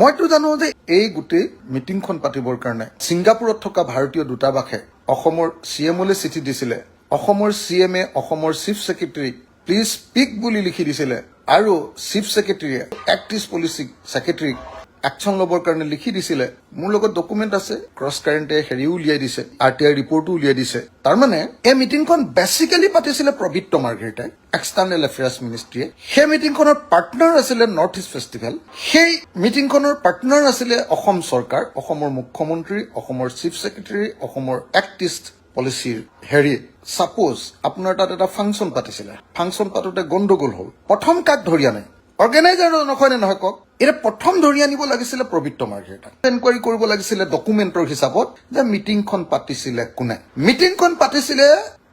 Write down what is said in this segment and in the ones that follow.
মইতো জানো যে এই গোটেই মিটিংখন পাতিবৰ কাৰণে ছিংগাপুৰত থকা ভাৰতীয় দূতাবাসে অসমৰ CMলৈ চিঠি দিছিলে। অসমৰ CMে অসমৰ চিফ ছেক্ৰেটাৰীক প্লিজ স্পীক বুলি লিখি দিছিলে আৰু চিফ ছেক্ৰেটাৰীয়ে এক্ট ইষ্ট পলিচি ছেক্ৰেটাৰীক একশ্যন ল'বৰ কাৰণে লিখি দিছিলে। মোৰ লগত ডকুমেণ্ট আছে, ক্ৰছ কাৰেণ্টে হেৰিও উলিয়াই দিছে, RTI ৰিপৰ্টো উলিয়াই দিছে। তাৰমানে এই মিটিংখন বেচিকেলি পাতিছিলে প্ৰবীত্ৰ মাৰ্ঘেৰিটাই, এক্সটাৰ্নেল এফেয়াৰ্ছ মিনিষ্ট্ৰীয়ে। সেই মিটিংখনৰ পাৰ্টনাৰ আছিলে নৰ্থ ইষ্ট ফেষ্টিভেল। সেই মিটিংখনৰ পাৰ্টনাৰ আছিলে অসম চৰকাৰ, অসমৰ মুখ্যমন্ত্ৰী, অসমৰ চিফ ছেক্ৰেটাৰী, অসমৰ এক্ট ইষ্ট পলিচিৰ হেৰি। ছাপোজ আপোনাৰ তাত এটা ফাংচন পাতিছিলে, ফাংচন পাতোতে গণ্ডগোল হ'ল, প্ৰথম কাক ধৰি আনে? অৰ্গেনাইজাৰ নকয় নে নহয় কওক? এতিয়া প্ৰথম ধৰি আনিব লাগিছিলে প্ৰবীত্ৰ মাৰ্ঘেৰিটাক। এনকুৱাৰী কৰিব লাগিছিলে ডকুমেণ্টৰ হিচাপত যে মিটিংখন পাতিছিলে কোনে। মিটিংখন পাতিছিলে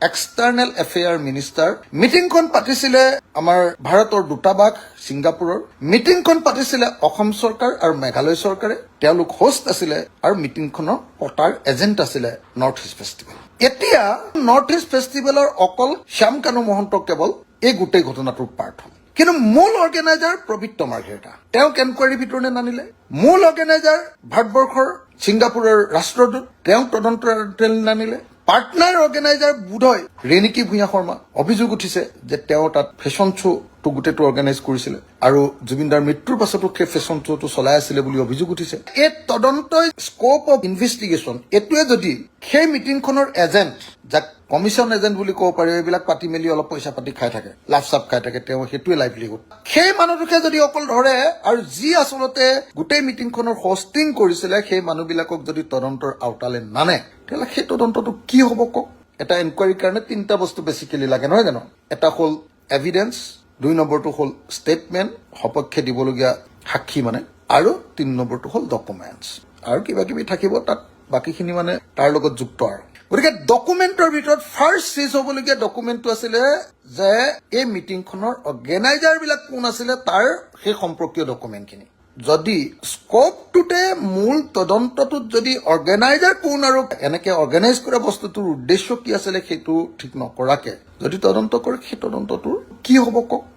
এক্সটাৰ্নেল এফেয়াৰ মিনিষ্টাৰ, মিটিংখন পাতিছিলে আমাৰ ভাৰতৰ দূতাবাস ছিংগাপুৰৰ, মিটিংখন পাতিছিলে অসম চৰকাৰ আৰু মেঘালয় চৰকাৰে, তেওঁলোক হোষ্ট আছিলে, আৰু মিটিংখনৰ পতাৰ এজেণ্ট আছিলে নৰ্থ ইষ্ট ফেষ্টিভেল। এতিয়া নৰ্থ ইষ্ট ফেষ্টিভেলৰ অকল শ্যাম কানু মহন্ত কেৱল এই গোটেই ঘটনাটোৰ পাৰ্ট হ'ল। কিন্তু মূল অৰ্গেনাইজাৰ প্ৰবীত্ৰ মাৰ্ঘেৰিটা, তেওঁক এনকুৱাৰীৰ ভিতৰতে নানিলে। মূল অৰ্গেনাইজাৰ ভাৰতবৰ্ষৰ ছিংগাপুৰৰ ৰাষ্ট্ৰদূত, তেওঁক তদন্ত নানিলে। পাৰ্টনাৰ অৰ্গেনাইজাৰ বোধহয় ৰেণিকী ভূঞা শৰ্মা। অভিযোগ উঠিছে যে তেওঁ তাত ফেশ্বন শ্ব'টো গোটেইটো অৰ্গেনাইজ কৰিছিলে আৰু জুবিনদাৰ মৃত্যুৰ পাছতো সেই ফেশ্বন শ্ব'টো চলাই আছিলে বুলি অভিযোগ উঠিছে। এই তদন্তই স্কোপ অফ ইনভেষ্টিগেশ্যন এইটোৱে যদি সেই মিটিংখনৰ এজেণ্ট, যাক কমিশ্যন এজেণ্ট বুলি ক'ব পাৰি, এইবিলাক পাতি মেলি অলপ পইচা পাতি খাই থাকে, লাভ চাপ খাই থাকে, তেওঁ সেইটোৱে লাইভলিহুড, সেই মানুহটোকে যদি অকল ধৰে আৰু যি আচলতে গোটেই মিটিংখনৰ হোষ্টিং কৰিছিলে সেই মানুহবিলাকক যদি তদন্তৰ আওতালে নানে, তেতিয়াহ'লে সেই তদন্তটো কি হ'ব কওক? এটা এনকুৱাৰীৰ কাৰণে 3টা বস্তু বেছিকেলি লাগে, নহয় জানো? এটা হ'ল এভিডেন্স, 2 নম্বৰটো হ'ল ষ্টেটমেণ্ট, সপক্ষে দিবলগীয়া সাক্ষী মানে, আৰু 3 নম্বৰটো হ'ল ডকুমেণ্টছ, আৰু কিবা কিবি থাকিব তাত, বাকীখিনি মানে তাৰ লগত যুক্ত। আৰু গতিকে ডকুমেণ্টৰ ভিতৰত ফাৰ্ষ্ট চিজ হ'বলগীয়া ডকুমেণ্টটো আছিলে যে এই মিটিংখনৰ অৰ্গেনাইজাৰ বিলাক কোন আছিলে, তাৰ সেই সম্পৰ্কীয় ডকুমেণ্টখিনি। যদি স্কোপটোতে মূল তদন্তটোত যদি অৰ্গেনাইজাৰ কোন আৰু এনেকে অৰ্গেনাইজ কৰা বস্তুটোৰ উদ্দেশ্য কি আছিলে সেইটো ঠিক নকৰাকে যদি তদন্ত কৰে, সেই তদন্তটোৰ কি হ'ব কওক?